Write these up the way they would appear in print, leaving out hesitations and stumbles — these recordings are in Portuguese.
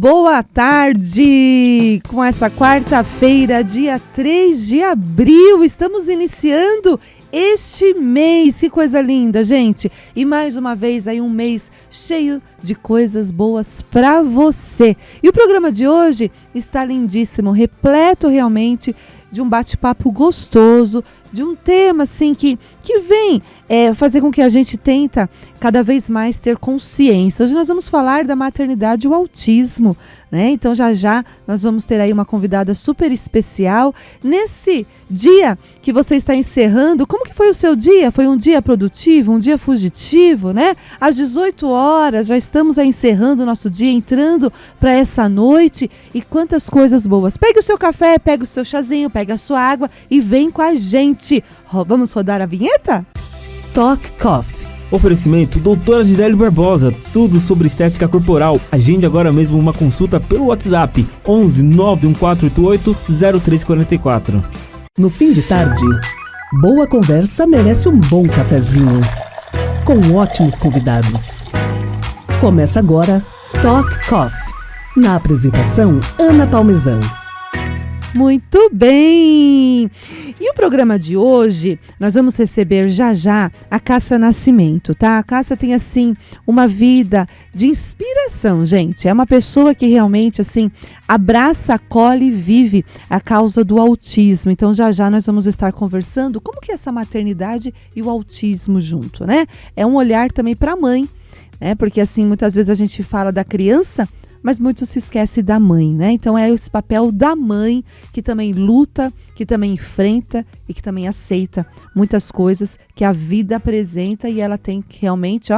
Boa tarde! Com essa quarta-feira, dia 3 de abril, estamos iniciando este mês. Que coisa linda, gente! E mais uma vez aí um mês cheio de coisas boas para você. E o programa de hoje está lindíssimo, repleto realmente de um bate-papo gostoso, de um tema assim que vem fazer com que a gente tenta cada vez mais ter consciência. Hoje nós vamos falar da maternidade e o autismo, né? Então já nós vamos ter aí uma convidada super especial. Nesse dia que você está encerrando, como que foi o seu dia? Foi um dia produtivo, um dia fugitivo, né? Às 18 horas já estamos aí encerrando o nosso dia, entrando para essa noite, e quantas coisas boas. Pegue o seu café, pegue o seu chazinho, pegue a sua água e vem com a gente. Vamos rodar a vinheta? Talk Coffee. Oferecimento doutora Gisele Barbosa, tudo sobre estética corporal. Agende agora mesmo uma consulta pelo WhatsApp 11 91488 0344. No fim de tarde, boa conversa merece um bom cafezinho, com ótimos convidados. Começa agora Talk Coffee. Na apresentação, Ana Palmezan. Muito bem! E o programa de hoje, nós vamos receber já a Cássia Nascimento, tá? A Cássia tem, assim, uma vida de inspiração, gente. É uma pessoa que realmente, assim, abraça, acolhe e vive a causa do autismo. Então, já nós vamos estar conversando como que é essa maternidade e o autismo junto, né? É um olhar também para a mãe, né? Porque, assim, muitas vezes a gente fala da criança, mas muito se esquece da mãe, né? Então é esse papel da mãe que também luta, que também enfrenta e que também aceita muitas coisas que a vida apresenta, e ela tem que realmente,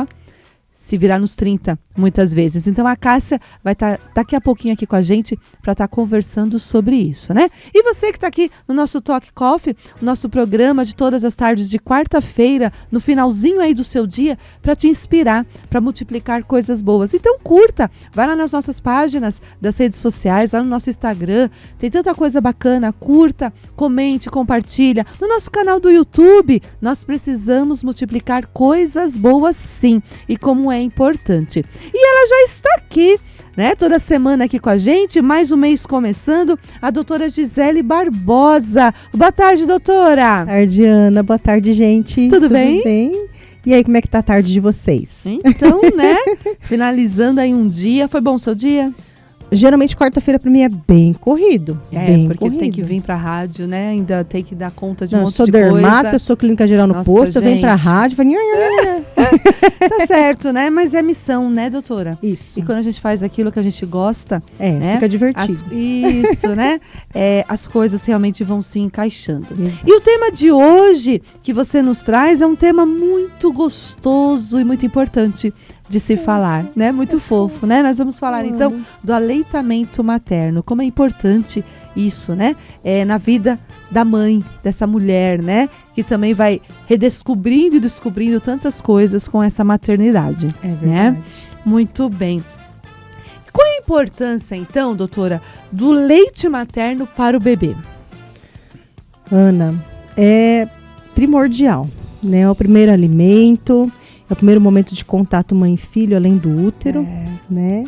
se virar nos 30, muitas vezes. Então a Cássia vai estar daqui a pouquinho aqui com a gente para estar conversando sobre isso, né? E você que está aqui no nosso Talk Coffee, o nosso programa de todas as tardes de quarta-feira, no finalzinho aí do seu dia, para te inspirar, para multiplicar coisas boas. Então curta, vai lá nas nossas páginas das redes sociais, lá no nosso Instagram, tem tanta coisa bacana, curta, comente, compartilha. No nosso canal do YouTube, nós precisamos multiplicar coisas boas sim, e como é importante. E ela já está aqui, né? Toda semana aqui com a gente, mais um mês começando, a doutora Gisele Barbosa. Boa tarde, doutora. Boa tarde, Ana. Boa tarde, gente. Tudo bem? E aí, como é que tá a tarde de vocês? Então, né? Finalizando aí um dia. Foi bom o seu dia? Geralmente, quarta-feira pra mim é bem corrido. Porque tem que vir pra rádio, né? Ainda tem que dar conta de um monte de coisa. Eu sou dermata, eu sou clínica geral no posto, eu venho pra rádio, Tá certo, né? Mas é missão, né, doutora? Isso. E quando a gente faz aquilo que a gente gosta, né? Fica divertido. Isso, né? As coisas realmente vão se encaixando. Exato. E o tema de hoje que você nos traz é um tema muito gostoso e muito importante de se falar, né? Muito fofo, né? Nós vamos falar, então, do aleitamento materno. Como é importante isso, né? Na vida da mãe, dessa mulher, né? Que também vai redescobrindo e descobrindo tantas coisas com essa maternidade. É verdade. Né? Muito bem. Qual é a importância, então, doutora, do leite materno para o bebê? Ana, é primordial, né? É o primeiro alimento, é o primeiro momento de contato mãe e filho, além do útero, né?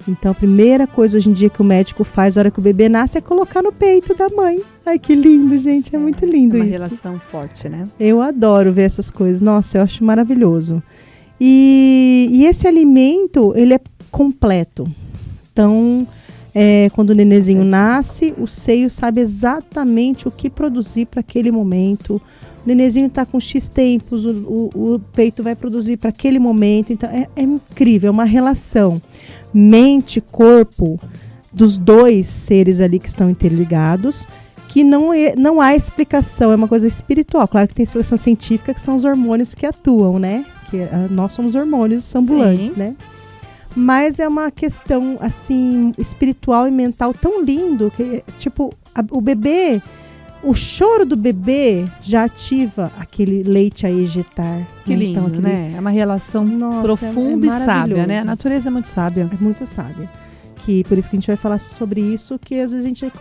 Então, a primeira coisa hoje em dia que o médico faz na hora que o bebê nasce é colocar no peito da mãe. Ai, que lindo, gente. É muito lindo isso. É uma relação forte, né? Eu adoro ver essas coisas. Nossa, eu acho maravilhoso. E esse alimento, ele é completo. Então, quando o nenenzinho nasce, o seio sabe exatamente o que produzir para aquele momento. O nenenzinho está com X tempos, o peito vai produzir para aquele momento. Então, é incrível, é uma relação mente, corpo, dos dois seres ali que estão interligados, que não há explicação, é uma coisa espiritual. Claro que tem explicação científica, que são os hormônios que atuam, né? Nós somos hormônios ambulantes, né? Mas é uma questão, assim, espiritual e mental tão lindo, que, tipo, o bebê... O choro do bebê já ativa aquele leite a ejetar. Que lindo, né? É uma relação profunda e sábia, né? A natureza é muito sábia. É muito sábia. que por isso que a gente vai falar sobre isso, que às vezes a gente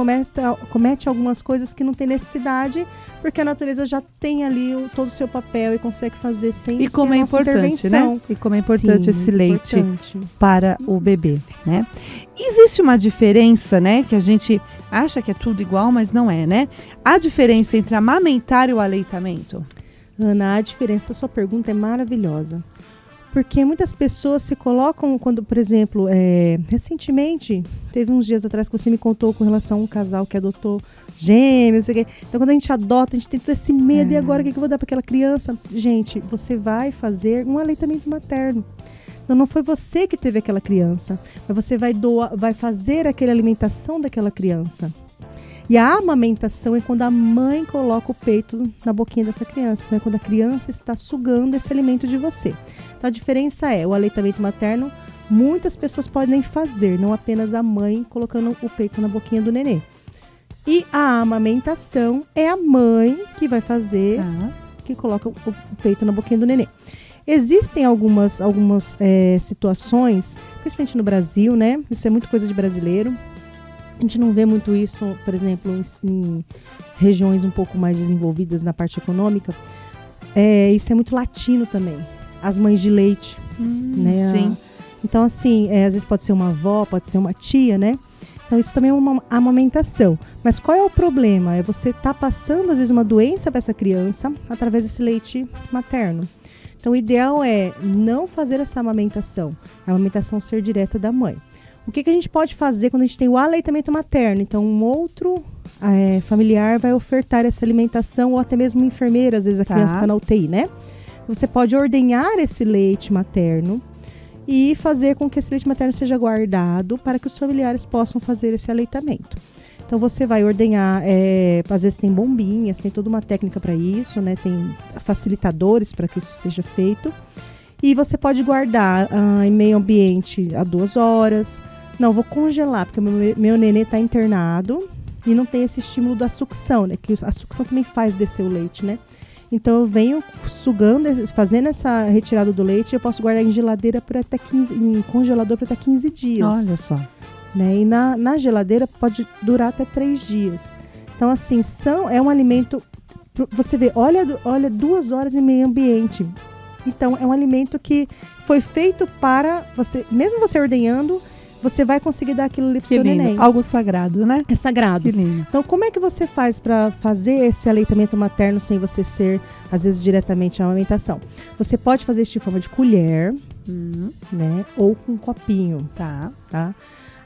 comete algumas coisas que não tem necessidade, porque a natureza já tem ali todo o seu papel e consegue fazer sem E como é importante, né? E como é importante Sim, esse leite importante. para o bebê, né? Existe uma diferença, né? Que a gente acha que é tudo igual, mas não é, né? A diferença entre amamentar e o aleitamento? Ana, a diferença, sua pergunta é maravilhosa. Porque muitas pessoas se colocam quando, por exemplo, recentemente, teve uns dias atrás que você me contou com relação a um casal que adotou gêmeos, não sei o quê. Então, quando a gente adota, a gente tem todo esse medo, e agora o que eu vou dar para aquela criança? Gente, você vai fazer um aleitamento materno. Então, não foi você que teve aquela criança, mas você vai fazer aquela alimentação daquela criança. E a amamentação é quando a mãe coloca o peito na boquinha dessa criança. Então, é quando a criança está sugando esse alimento de você. Então, a diferença é, o aleitamento materno, muitas pessoas podem fazer, não apenas a mãe colocando o peito na boquinha do nenê. E a amamentação é a mãe que vai fazer, que coloca o peito na boquinha do nenê. Existem algumas situações, principalmente no Brasil, né? Isso é muito coisa de brasileiro. A gente não vê muito isso, por exemplo, em regiões um pouco mais desenvolvidas na parte econômica. Isso é muito latino também. As mães de leite, né? Sim. Então, assim, às vezes pode ser uma avó, pode ser uma tia, né? Então, isso também é uma amamentação. Mas qual é o problema? É você estar passando, às vezes, uma doença para essa criança através desse leite materno. Então, o ideal é não fazer essa amamentação. A amamentação ser direta da mãe. O que a gente pode fazer quando a gente tem o aleitamento materno? Então, um outro familiar vai ofertar essa alimentação, ou até mesmo enfermeira, às vezes a criança está na UTI, né? Você pode ordenhar esse leite materno e fazer com que esse leite materno seja guardado para que os familiares possam fazer esse aleitamento. Então, você vai ordenhar, às vezes tem bombinhas, tem toda uma técnica para isso, né? Tem facilitadores para que isso seja feito. E você pode guardar em meio ambiente a 2 horas. Não, vou congelar, porque o meu nenê está internado e não tem esse estímulo da sucção, né? Que a sucção também faz descer o leite, né? Então, eu venho sugando, fazendo essa retirada do leite, eu posso guardar em geladeira por até em congelador por até 15 dias. Olha só. Né? E na geladeira pode durar até 3 dias. Então, assim, é um alimento... Você vê, olha 2 horas em meio ambiente. Então, é um alimento que foi feito para você, mesmo você ordenhando, você vai conseguir dar aquilo ali pro seu neném. Algo sagrado, né? É sagrado. Que lindo. Então, como é que você faz para fazer esse aleitamento materno sem você ser, às vezes, diretamente a amamentação? Você pode fazer isso de forma de colher, né? Ou com um copinho, tá?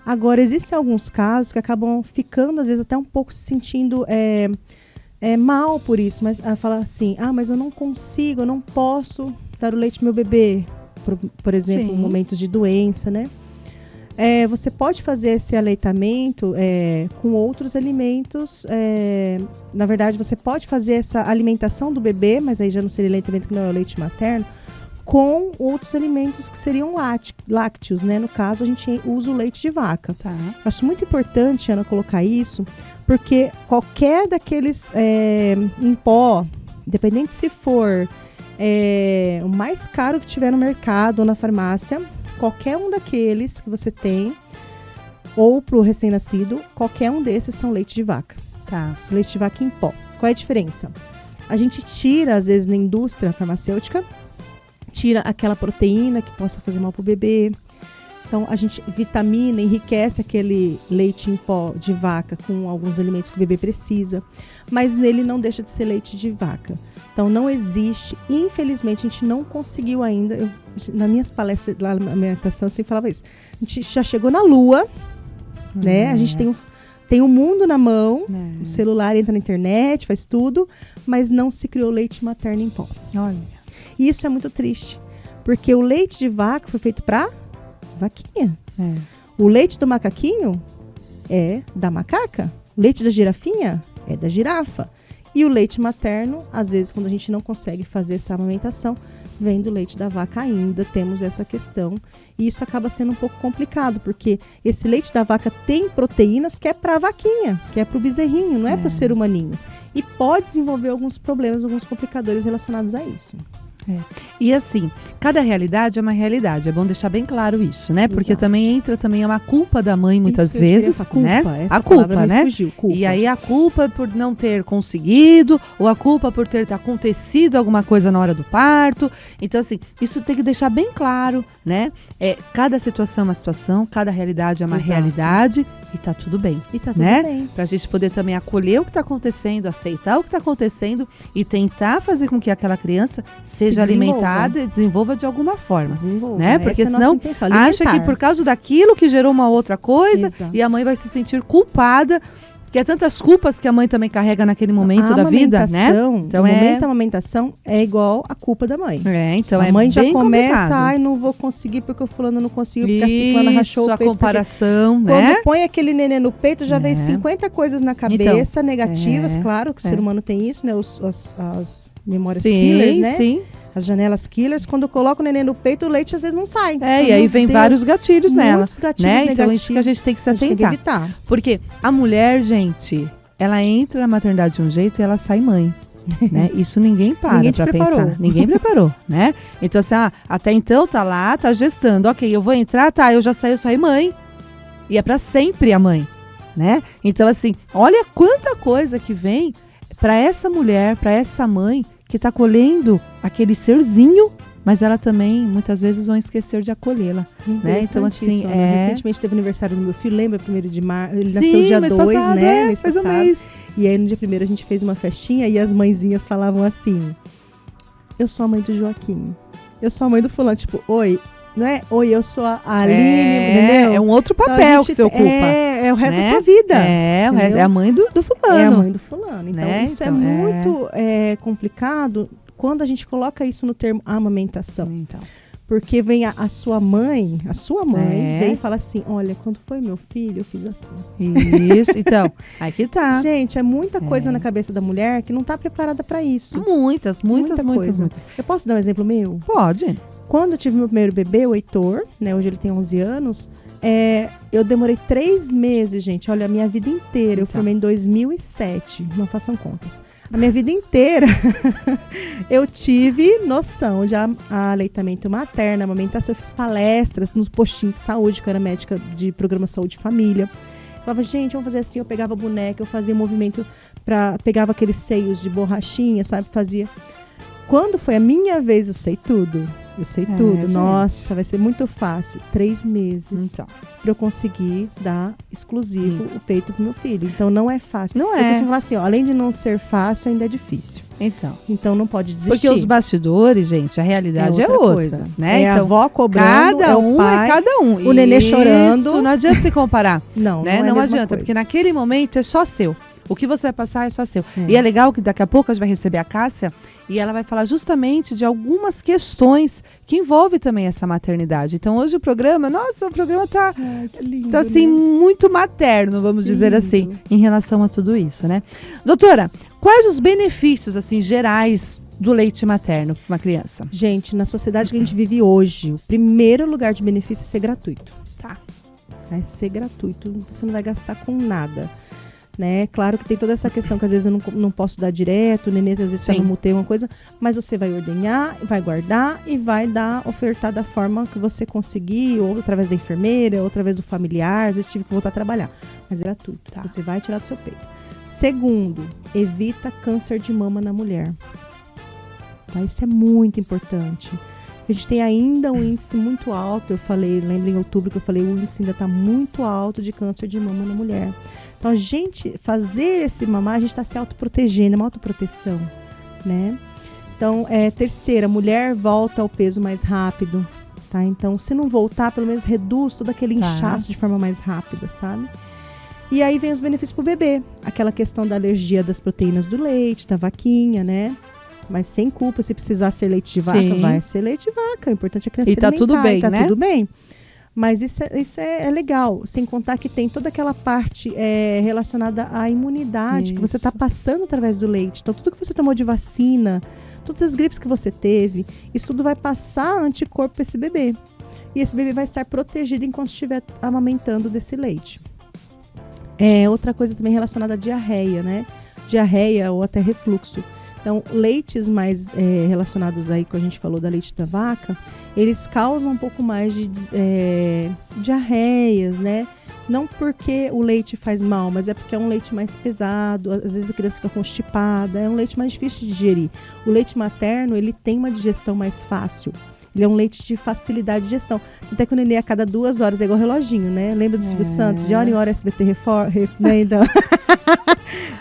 Agora, existem alguns casos que acabam ficando, às vezes, até um pouco se sentindo mal por isso, mas falar assim, mas eu não consigo, eu não posso dar o leite pro meu bebê, por exemplo, em momentos de doença, né? Você pode fazer esse aleitamento com outros alimentos. Na verdade, você pode fazer essa alimentação do bebê, mas aí já não seria aleitamento, que não é o leite materno, com outros alimentos que seriam lácteos, né? No caso, a gente usa o leite de vaca. Tá. Acho muito importante, Ana, colocar isso, porque qualquer daqueles em pó, independente se for o mais caro que tiver no mercado ou na farmácia, qualquer um daqueles que você tem, ou para o recém-nascido, qualquer um desses são leite de vaca. Tá. Leite de vaca em pó. Qual é a diferença? A gente tira, às vezes, na indústria farmacêutica, tira aquela proteína que possa fazer mal para o bebê. Então, a gente vitamina, enriquece aquele leite em pó de vaca com alguns alimentos que o bebê precisa, mas nele não deixa de ser leite de vaca. Então, não existe, infelizmente, a gente não conseguiu ainda, nas minhas palestras lá na alimentação, eu sempre falava isso, a gente já chegou na Lua, né? A gente tem o mundo na mão, o celular entra na internet, faz tudo, mas não se criou leite materno em pó. Olha. E isso é muito triste, porque o leite de vaca foi feito para vaquinha. O leite do macaquinho é da macaca. O leite da girafinha é da girafa. E o leite materno, às vezes, quando a gente não consegue fazer essa amamentação, vem do leite da vaca ainda, temos essa questão. E isso acaba sendo um pouco complicado, porque esse leite da vaca tem proteínas que é para a vaquinha, que é para o bezerrinho, não é para o ser humaninho. E pode desenvolver alguns problemas, alguns complicadores relacionados a isso. E assim, cada realidade é uma realidade. É bom deixar bem claro isso, né? Porque Exato. também entra uma culpa da mãe muitas Isso, eu queria vezes, falar, culpa, né? essa A culpa, palavra me né? fugiu, culpa. E aí a culpa por não ter conseguido, ou a culpa por ter acontecido alguma coisa na hora do parto. Então assim, isso tem que deixar bem claro, né? Cada situação é uma situação, cada realidade é uma Exato. realidade e tá tudo bem. E tá tudo Né? bem. Pra gente poder também acolher o que tá acontecendo, aceitar o que tá acontecendo e tentar fazer com que aquela criança seja desenvolva. alimentada e desenvolva de alguma forma. Desenvolva, Né? essa Porque é a nossa senão intenção, acha que alimentar. por causa daquilo que gerou uma outra coisa Exato. e a mãe vai se sentir culpada, que é tantas culpas que a mãe também carrega naquele momento da vida, né? Então o momento da amamentação é igual a culpa da mãe. Então a é mãe já bem começa, complicado. ai, não vou conseguir porque o fulano não conseguiu, porque a ciclana rachou Isso, o a peito. comparação, Quando né? põe aquele nenê no peito, já vem 50 coisas na cabeça, negativas, claro, que o ser humano tem isso, né? As memórias killers, né? Sim. As janelas killers. Quando coloca o nenê no peito, o leite às vezes não sai. E aí vem vários gatilhos nela. Muitos gatilhos Né? negativos. Então isso que a gente tem que se a gente tem que atentar. evitar. Porque a mulher, gente, ela entra na maternidade de um jeito e ela sai mãe. Né? Isso ninguém para Ninguém te pra preparou. pensar. Ninguém preparou, né? Então, assim, até então tá lá, tá gestando. Ok, eu vou entrar, tá, eu saí mãe. E é pra sempre a mãe, né? Então, assim, olha quanta coisa que vem pra essa mulher, pra essa mãe que tá colhendo aquele serzinho, mas ela também, muitas vezes, vão esquecer de acolhê-la. Né? Então, assim, recentemente teve aniversário do meu filho, lembra? 1º de março, ele Sim, nasceu dia mês 2, passado, né? Mês faz um passado. mês. E aí no dia 1º a gente fez uma festinha e as mãezinhas falavam assim: eu sou a mãe do Joaquim, eu sou a mãe do fulano, tipo, oi, não é? Oi, eu sou a Aline, entendeu? É um outro Então, a papel gente que você ocupa. É o resto né? da sua vida. O resto, entendeu? é a mãe do fulano. É a mãe do fulano. Então, Né? isso Então, é muito complicado quando a gente coloca isso no termo amamentação. Então. Porque vem a sua mãe, É. vem e fala assim, olha, quando foi meu filho, eu fiz assim. Isso, então, aqui tá. Gente, é muita coisa na cabeça da mulher que não está preparada para isso. Muitas Muita coisas. coisa. Eu posso dar um exemplo meu? Pode. Quando eu tive meu primeiro bebê, o Heitor, né, hoje ele tem 11 anos, eu demorei 3 meses, gente. Olha, a minha vida inteira. Eu formei em 2007, não façam contas. A minha vida inteira eu tive noção de aleitamento materno, amamentação. Eu fiz palestras nos postinhos de saúde, que eu era médica de programa Saúde e Família. Eu falava, gente, vamos fazer assim. Eu pegava a boneca, eu fazia movimento, pegava aqueles seios de borrachinha, sabe? Fazia. Quando foi a minha vez, eu sei tudo. Eu sei tudo. gente. Nossa, vai ser muito fácil. 3 meses Então. pra eu conseguir dar exclusivo o peito pro meu filho. Então não é fácil. Não Eu é. costumo falar assim, ó, além de não ser fácil, ainda é difícil. Então não pode desistir. Porque os bastidores, gente, a realidade é outra. Né? É a Então, avó cobrando, cada é um o pai. é cada um. o nenê Isso, chorando. Não adianta se comparar. Não, Né? não é a Não mesma adianta, coisa. porque naquele momento é só seu. O que você vai passar é só seu. É. E é legal que daqui a pouco a gente vai receber a Cássia e ela vai falar justamente de algumas questões que envolvem também essa maternidade. Então hoje o programa tá, Ai, que lindo, tá assim, né? muito materno, vamos Que dizer lindo. assim, em relação a tudo isso, né? Doutora, quais os benefícios, assim, gerais do leite materno para uma criança? Gente, na sociedade que a gente vive hoje, o primeiro lugar de benefício é ser gratuito. Tá. É ser gratuito, você não vai gastar com nada. Né? Claro que tem toda essa questão que às vezes eu não posso dar direto, o nenê às vezes está no mutê, uma coisa, mas você vai ordenhar, vai guardar e vai ofertar da forma que você conseguir, ou através da enfermeira, ou através do familiar, às vezes tive que voltar a trabalhar. Mas é gratuito, você vai tirar do seu peito. Segundo, evita câncer de mama na mulher. Tá? Isso é muito importante. A gente tem ainda um índice muito alto, eu falei, lembra em outubro que eu falei, o índice ainda está muito alto de câncer de mama na mulher. Então, a gente fazer esse mamar, a gente está se autoprotegendo, é uma autoproteção, né? Então, terceira, mulher volta ao peso mais rápido, tá? Então, se não voltar, pelo menos reduz todo aquele inchaço de forma mais rápida, sabe? E aí vem os benefícios pro bebê. Aquela questão da alergia das proteínas do leite, da vaquinha, né? Mas sem culpa, se precisar ser leite de vaca, vai ser leite de vaca. O importante é a criança se alimentar. E tá tudo bem, tá né? tudo bem. Mas isso é legal, sem contar que tem toda aquela parte relacionada à imunidade que você está passando através do leite. Então, tudo que você tomou de vacina, todas as gripes que você teve, isso tudo vai passar anticorpo para esse bebê. E esse bebê vai estar protegido enquanto estiver amamentando desse leite. Outra coisa também relacionada à diarreia, né? Diarreia ou até refluxo. Então, leites mais relacionados aí, que a gente falou da leite da vaca, eles causam um pouco mais de diarreias, né? Não porque o leite faz mal, mas é porque é um leite mais pesado, às vezes a criança fica constipada, é um leite mais difícil de digerir. O leite materno, ele tem uma digestão mais fácil. Ele é um leite de facilidade de digestão. Até que o nenê a cada 2 horas é igual reloginho, né? Lembra do Silvio Santos? De hora em hora SBT né? Então...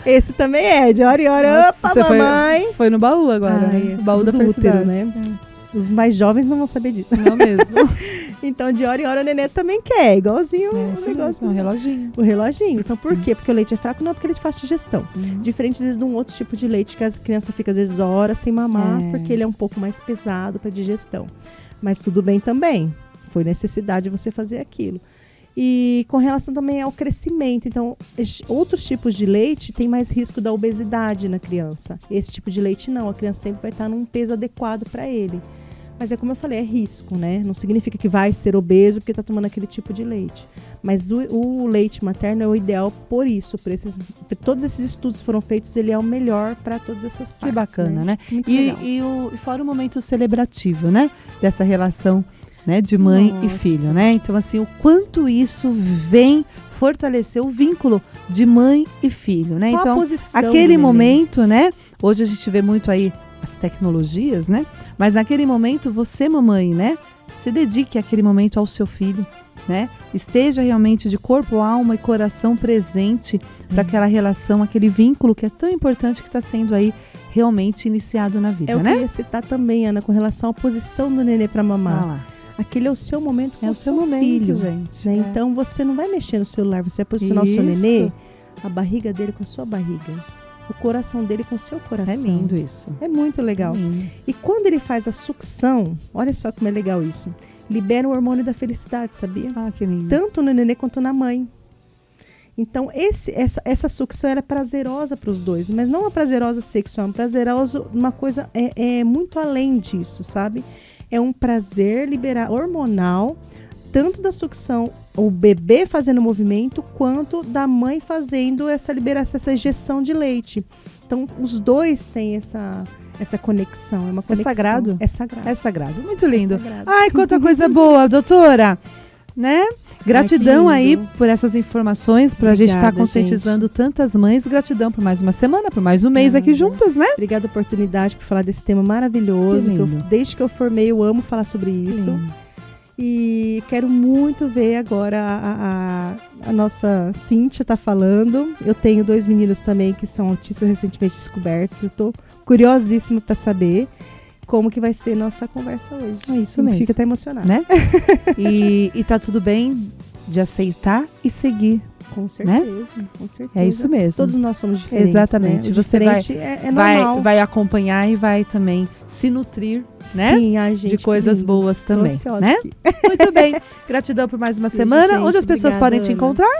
Esse também é, de hora em hora. Nossa, opa, mamãe! Foi no baú agora, né? O baú da felicidade. Útero, né? Os mais jovens não vão saber disso. Não mesmo. Então, de hora em hora, o nenê também quer, igualzinho o negócio. Um reloginho. O reloginho. Então, por quê? Porque o leite é fraco? Não, porque ele é de fácil digestão. Diferente, às vezes, de um outro tipo de leite, que a criança fica, às vezes, horas sem mamar, porque ele é um pouco mais pesado para digestão. Mas tudo bem também. Foi necessidade de você fazer aquilo. E com relação também ao crescimento. Então, outros tipos de leite tem mais risco da obesidade na criança. Esse tipo de leite não. A criança sempre vai estar num peso adequado para ele. Mas é como eu falei, é risco, né? Não significa que vai ser obeso porque está tomando aquele tipo de leite. Mas o leite materno é o ideal por isso. Por todos esses estudos foram feitos, ele é o melhor para todas essas partes. Que bacana, né? Muito legal. E fora o momento celebrativo, né? Dessa relação, né, de mãe e filho, né? Então, assim, o quanto isso vem fortalecer o vínculo de mãe e filho, né? Só então, a posição aquele do momento, né? Hoje a gente vê muito aí as tecnologias, né? Mas naquele momento, você, mamãe, né? Se dedique àquele momento ao seu filho, né? Esteja realmente de corpo, alma e coração presente para aquela relação, aquele vínculo que é tão importante, que está sendo aí realmente iniciado na vida, né? Eu queria citar também, Ana, com relação à posição do nenê para mamar. Aquele é o seu momento com o seu filho, gente. Né? Então, você não vai mexer no celular, você vai posicionar o seu nenê, a barriga dele com a sua barriga, o coração dele com o seu coração. É lindo isso. É muito legal. E quando ele faz a sucção, olha só como é legal isso, libera o hormônio da felicidade, sabia? Ah, que lindo. Tanto no nenê quanto na mãe. Então, essa sucção era prazerosa para os dois, mas não uma prazerosa sexual, uma prazerosa, uma coisa muito além disso, sabe? É um prazer hormonal, tanto da sucção, o bebê fazendo o movimento, quanto da mãe fazendo essa liberação, essa injeção de leite. Então, os dois têm essa conexão. É uma conexão. É sagrado? É sagrado. É sagrado. Muito lindo. É sagrado. Ai, quanta coisa boa, doutora. Né? Gratidão aí por essas informações, para a gente estar conscientizando tantas mães. Gratidão por mais uma semana, por mais um mês aqui juntas, né? Obrigada pela oportunidade por falar desse tema maravilhoso. Desde que eu formei, eu amo falar sobre isso. E quero muito ver agora a nossa Cíntia tá falando. Eu tenho 2 meninos também que são autistas recentemente descobertos. Eu tô curiosíssima para saber como que vai ser nossa conversa hoje. É isso mesmo. Fica até emocionada. Né? E tá tudo bem de aceitar e seguir. Com certeza, né? Com certeza. É isso mesmo. Todos nós somos diferentes. Exatamente. Né? Você vai acompanhar e vai também se nutrir, né? Sim, ai, gente, de coisas boas também, né? Aqui. Muito bem. Gratidão por mais uma semana. Gente, onde as pessoas podem te encontrar?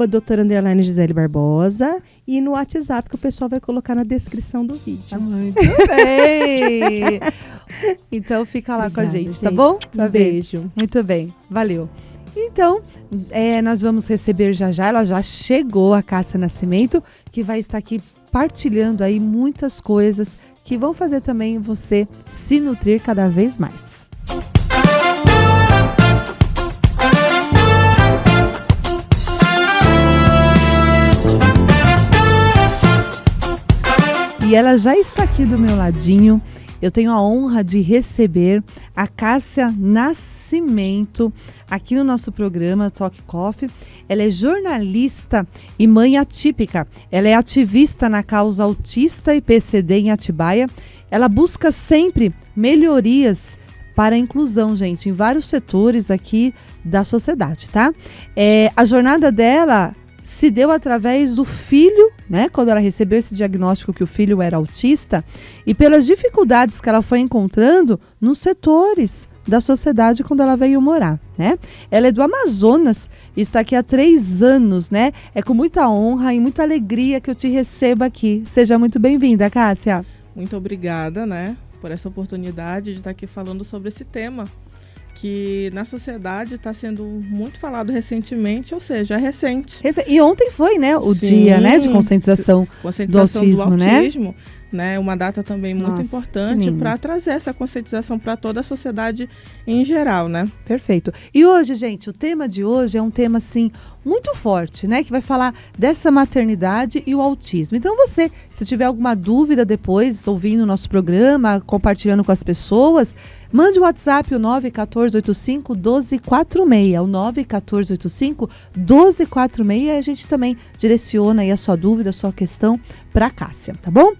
@doutora_Gisele Barbosa e no WhatsApp, que o pessoal vai colocar na descrição do vídeo. Muito bem. Então fica lá com a gente, tá bom? Um beijo. Muito bem, valeu. Então, nós vamos receber já, ela já chegou, a Cássia Nascimento, que vai estar aqui partilhando aí muitas coisas que vão fazer também você se nutrir cada vez mais. E ela já está aqui do meu ladinho. Eu tenho a honra de receber a Cássia Nascimento aqui no nosso programa Talk Coffee. Ela é jornalista e mãe atípica. Ela é ativista na causa autista e PCD em Atibaia. Ela busca sempre melhorias para a inclusão, gente, em vários setores aqui da sociedade, tá? A jornada dela se deu através do filho, né? Quando ela recebeu esse diagnóstico que o filho era autista, e pelas dificuldades que ela foi encontrando nos setores da sociedade quando ela veio morar, né? Ela é do Amazonas e está aqui há 3 anos, né? É com muita honra e muita alegria que eu te recebo aqui. Seja muito bem-vinda, Cássia. Muito obrigada, né, por essa oportunidade de estar aqui falando sobre esse tema que na sociedade está sendo muito falado recentemente, ou seja, é recente. E ontem foi, né, o dia, né, de conscientização do autismo, né? né? Uma data também muito Nossa, importante para trazer essa conscientização para toda a sociedade em geral, né? Perfeito. E hoje, gente, o tema de hoje é um tema, assim, muito forte, né? Que vai falar dessa maternidade e o autismo. Então você, se tiver alguma dúvida depois, ouvindo o nosso programa, compartilhando com as pessoas, mande o WhatsApp, o 91485-1246. O 91485-1246. E a gente também direciona aí a sua dúvida, a sua questão para a Cássia, tá bom?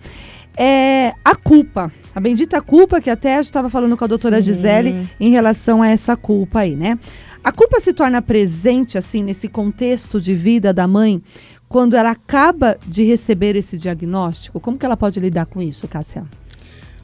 A culpa, a bendita culpa, que até a gente estava falando com a doutora Gisele em relação a essa culpa aí, né? A culpa se torna presente, assim, nesse contexto de vida da mãe, quando ela acaba de receber esse diagnóstico. Como que ela pode lidar com isso, Cássia?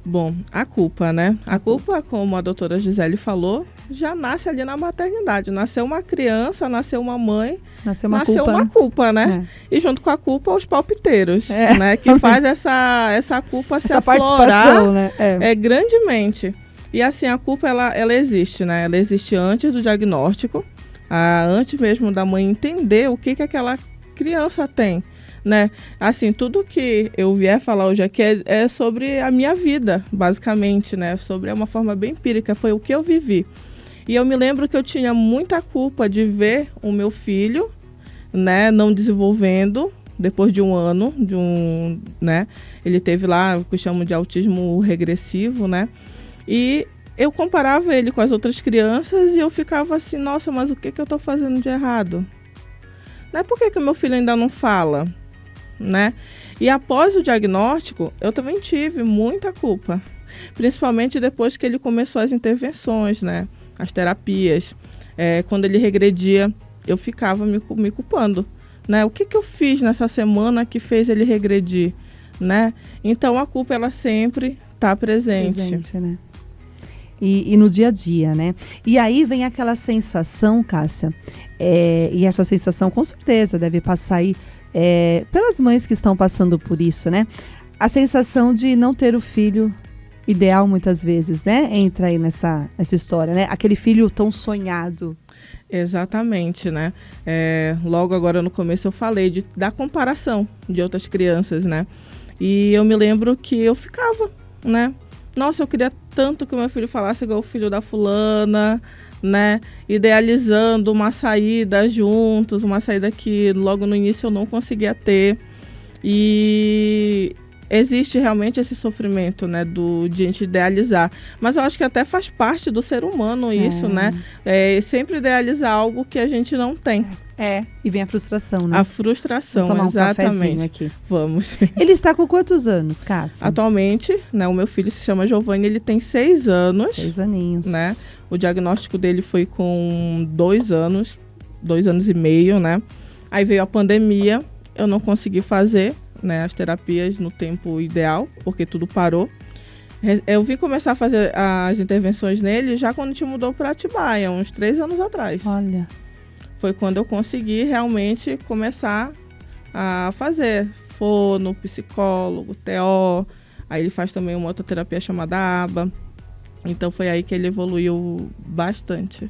Bom, a culpa, né? A culpa, como a doutora Gisele falou, já nasce ali na maternidade. Nasceu uma criança, nasceu uma mãe, nasceu uma culpa, né? E junto com a culpa, os palpiteiros, né? Que faz essa culpa se aflorar, né? Grandemente. E assim, a culpa, ela existe, né? Ela existe antes do diagnóstico, antes mesmo da mãe entender o que aquela criança tem. Né? Assim, tudo que eu vier falar hoje aqui é sobre a minha vida, basicamente, né? Sobre uma forma bem empírica, foi o que eu vivi. E eu me lembro que eu tinha muita culpa de ver o meu filho, né, não desenvolvendo depois de um ano, né? Ele teve lá o que chamam de autismo regressivo, né? E eu comparava ele com as outras crianças e eu ficava assim, nossa, mas o que eu tô fazendo de errado? Né? Por que o meu filho ainda não fala? Né? E após o diagnóstico, eu também tive muita culpa, principalmente depois que ele começou as intervenções, né? As terapias. Quando ele regredia, eu ficava me culpando, né? O que eu fiz nessa semana que fez ele regredir, né? Então a culpa, ela sempre está presente, né? E no dia a dia, né? E aí vem aquela sensação, Cássia, e essa sensação com certeza deve passar aí pelas mães que estão passando por isso, né? A sensação de não ter o filho ideal muitas vezes, né? Entra aí nessa história, né? Aquele filho tão sonhado. Exatamente, né? Logo agora no começo eu falei da comparação de outras crianças, né? E eu me lembro que eu ficava, né? Nossa, eu queria tanto que o meu filho falasse igual o filho da fulana, né? Idealizando uma saída juntos, uma saída que logo no início eu não conseguia ter. E existe realmente esse sofrimento, né, de a gente idealizar. Mas eu acho que até faz parte do ser humano isso, né? Sempre idealizar algo que a gente não tem. E vem a frustração, né? A frustração, vamos tomar exatamente. Um aqui. Vamos. Ele está com quantos anos, Cássia? Atualmente, né, o meu filho se chama Giovanni, ele tem 6 anos. 6 aninhos. Né? O diagnóstico dele foi com 2 anos, 2 anos e meio, né? Aí veio a pandemia, eu não consegui fazer, né, as terapias no tempo ideal, porque tudo parou. Eu vim começar a fazer as intervenções nele já quando a gente mudou para Atibaia, uns 3 anos atrás. Olha. Foi quando eu consegui realmente começar a fazer fono, psicólogo, TO. Aí ele faz também uma outra terapia chamada ABA. Então foi aí que ele evoluiu bastante.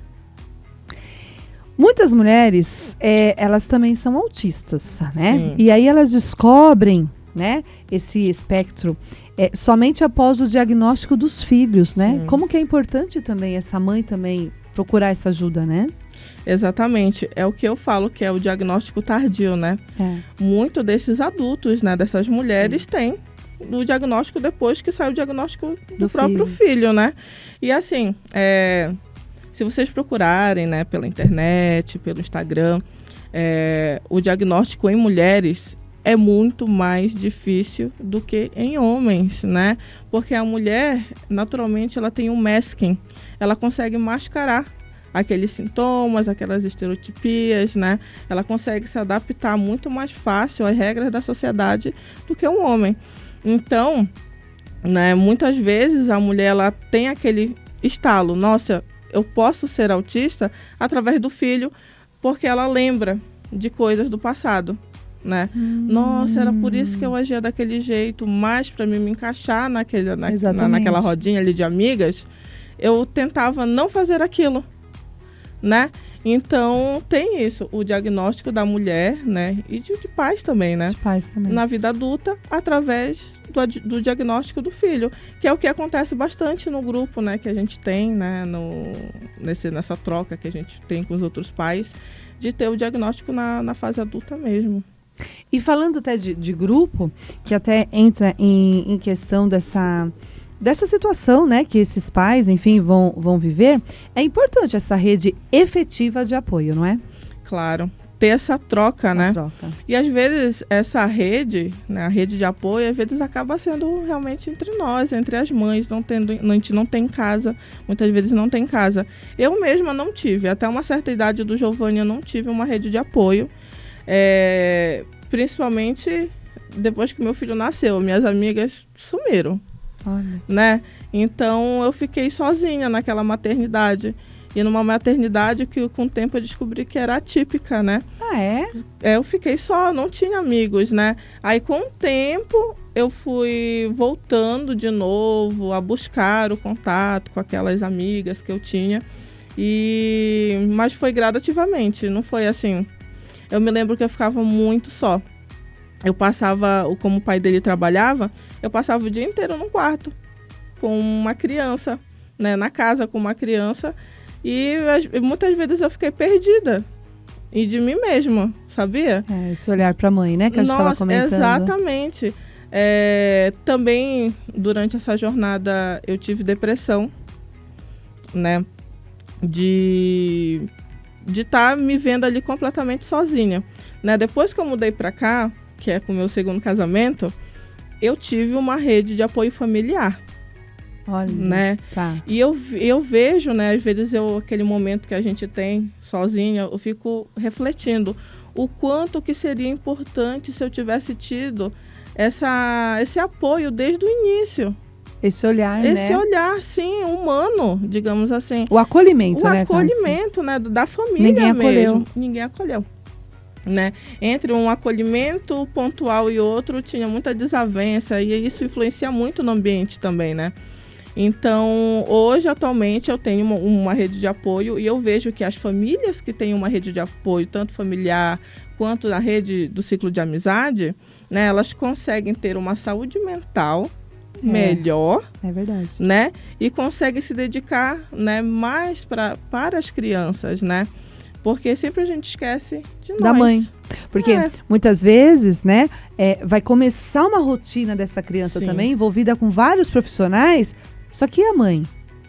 Muitas mulheres, elas também são autistas, né? Sim. E aí elas descobrem, né, esse espectro somente após o diagnóstico dos filhos, né? Sim. Como que é importante também essa mãe também procurar essa ajuda, né? Exatamente, é o que eu falo que é o diagnóstico tardio, né? Muito desses adultos, né, dessas mulheres têm o diagnóstico depois que sai o diagnóstico do próprio filho, né? E assim, se vocês procurarem, né, pela internet, pelo Instagram, o diagnóstico em mulheres é muito mais difícil do que em homens, né? Porque a mulher, naturalmente, ela tem um masking, ela consegue mascarar aqueles sintomas, aquelas estereotipias, né? Ela consegue se adaptar muito mais fácil às regras da sociedade do que um homem. Então, né, muitas vezes a mulher, ela tem aquele estalo, nossa, eu posso ser autista através do filho, porque ela lembra de coisas do passado, né? Nossa, era por isso que eu agia daquele jeito, mas para mim me encaixar naquela rodinha ali de amigas, eu tentava não fazer aquilo, né? Então, tem isso, o diagnóstico da mulher, né? E de pais também, né? De pais também. Na vida adulta, através do diagnóstico do filho, que é o que acontece bastante no grupo, né? Que a gente tem, né? Nessa troca que a gente tem com os outros pais, de ter o diagnóstico na fase adulta mesmo. E falando até de grupo, que até entra em questão dessa situação, né, que esses pais, enfim, vão viver, é importante essa rede efetiva de apoio, não é? Claro, ter essa troca, né? Troca. E às vezes essa rede, né, a rede de apoio, às vezes acaba sendo realmente entre nós, entre as mães, a gente não tem casa, muitas vezes não tem casa. Eu mesma não tive, até uma certa idade do Giovanni eu não tive uma rede de apoio, principalmente depois que meu filho nasceu, minhas amigas sumiram. Olha. Né? Então eu fiquei sozinha naquela maternidade. E numa maternidade que com o tempo eu descobri que era atípica, né? Ah, é? Eu fiquei só, não tinha amigos, né? Aí com o tempo eu fui voltando de novo a buscar o contato com aquelas amigas que eu tinha. Mas foi gradativamente, não foi assim. Eu me lembro que eu ficava muito só. Eu passava, como o pai dele trabalhava, eu passava o dia inteiro no quarto com uma criança, né, na casa com uma criança, e muitas vezes eu fiquei perdida e de mim mesma, sabia? Esse olhar para a mãe, né, que a gente estava comentando. Exatamente. Também durante essa jornada eu tive depressão, né, de estar me vendo ali completamente sozinha, né? Depois que eu mudei para cá, que é com o meu segundo casamento, eu tive uma rede de apoio familiar. Olha, né? Tá. E eu vejo, né, às vezes aquele momento que a gente tem sozinha, eu fico refletindo o quanto que seria importante se eu tivesse tido esse apoio desde o início. Esse olhar, né? Esse olhar, sim, humano, digamos assim. O acolhimento, né? O acolhimento, né, da família Ninguém mesmo. acolheu. Ninguém acolheu. Né? Entre um acolhimento pontual e outro tinha muita desavença e isso influencia muito no ambiente também, né? Então, hoje, atualmente, eu tenho uma rede de apoio e eu vejo que as famílias que têm uma rede de apoio, tanto familiar quanto na rede do ciclo de amizade, né, elas conseguem ter uma saúde mental melhor. É verdade. Né? E conseguem se dedicar, né, mais para as crianças, né? Porque sempre a gente esquece de nós. Da mãe. Porque muitas vezes, né, vai começar uma rotina dessa criança também, envolvida com vários profissionais, só que e a mãe?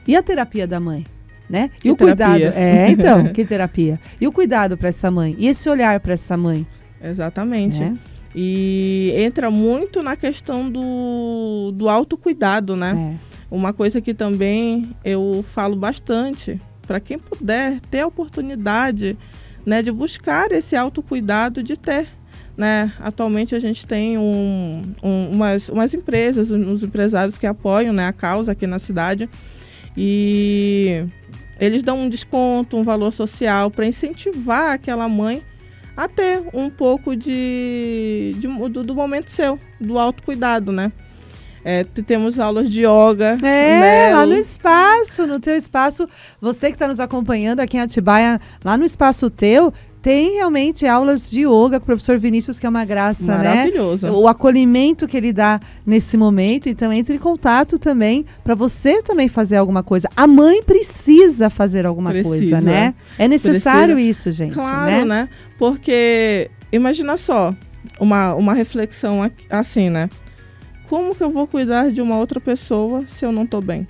E a terapia da mãe? Né? Que e o terapia? Cuidado. Então, que terapia? E o cuidado para essa mãe? E esse olhar para essa mãe? Exatamente. E entra muito na questão do autocuidado, né? Uma coisa que também eu falo bastante, para quem puder ter a oportunidade, né, de buscar esse autocuidado, de ter. Né? Atualmente a gente tem umas empresas, uns empresários que apoiam, né, a causa aqui na cidade, e eles dão um desconto, um valor social para incentivar aquela mãe a ter um pouco do momento seu, do autocuidado, né? Temos aulas de yoga. Lá no espaço, no teu espaço. Você que está nos acompanhando aqui em Atibaia, lá no espaço teu, tem realmente aulas de yoga com o professor Vinícius, que é uma graça, maravilhoso, né? O acolhimento que ele dá nesse momento. Então, entre em contato também para você também fazer alguma coisa. A mãe precisa fazer alguma coisa, né? É necessário isso, gente. Claro, né? Porque, imagina só, uma reflexão assim, né? Como que eu vou cuidar de uma outra pessoa se eu não tô bem?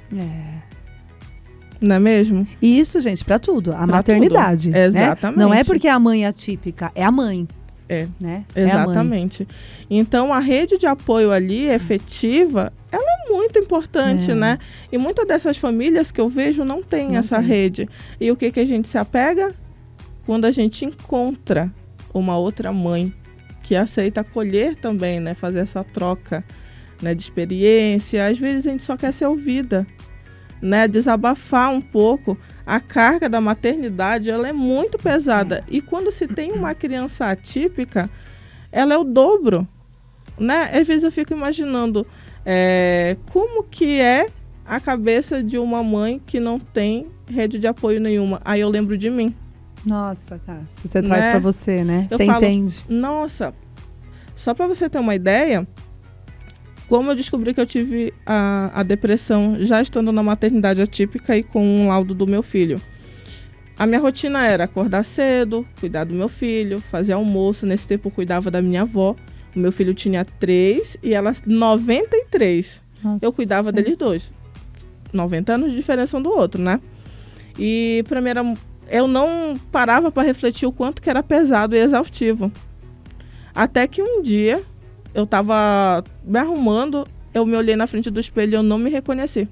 Não é mesmo? Isso, gente, para tudo. A maternidade. Tudo. Exatamente. Né? Não é porque a mãe é atípica, é a mãe. Né? Exatamente. É a mãe. Então, a rede de apoio ali, efetiva, ela é muito importante, né? E muitas dessas famílias que eu vejo não tem essa rede. E o que a gente se apega? Quando a gente encontra uma outra mãe que aceita acolher também, né? Fazer essa troca, né, de experiência. Às vezes a gente só quer ser ouvida, né, desabafar um pouco. A carga da maternidade, ela é muito pesada. E quando se tem uma criança atípica, ela é o dobro, né? Às vezes eu fico imaginando como que é a cabeça de uma mãe que não tem rede de apoio nenhuma. Aí eu lembro de mim, Nossa, Cássia, você traz pra você, né? Você falo, entende. Nossa, só pra você ter uma ideia, como eu descobri que eu tive a depressão já estando na maternidade atípica e com um laudo do meu filho. A minha rotina era acordar cedo, cuidar do meu filho, fazer almoço. Nesse tempo eu cuidava da minha avó. O meu filho tinha 3 e ela 93. Nossa, eu cuidava deles 2. 90 anos de diferença um do outro, né? E pra mim eu não parava para refletir o quanto que era pesado e exaustivo. Até que um dia eu tava me arrumando, eu me olhei na frente do espelho e eu não me reconheci.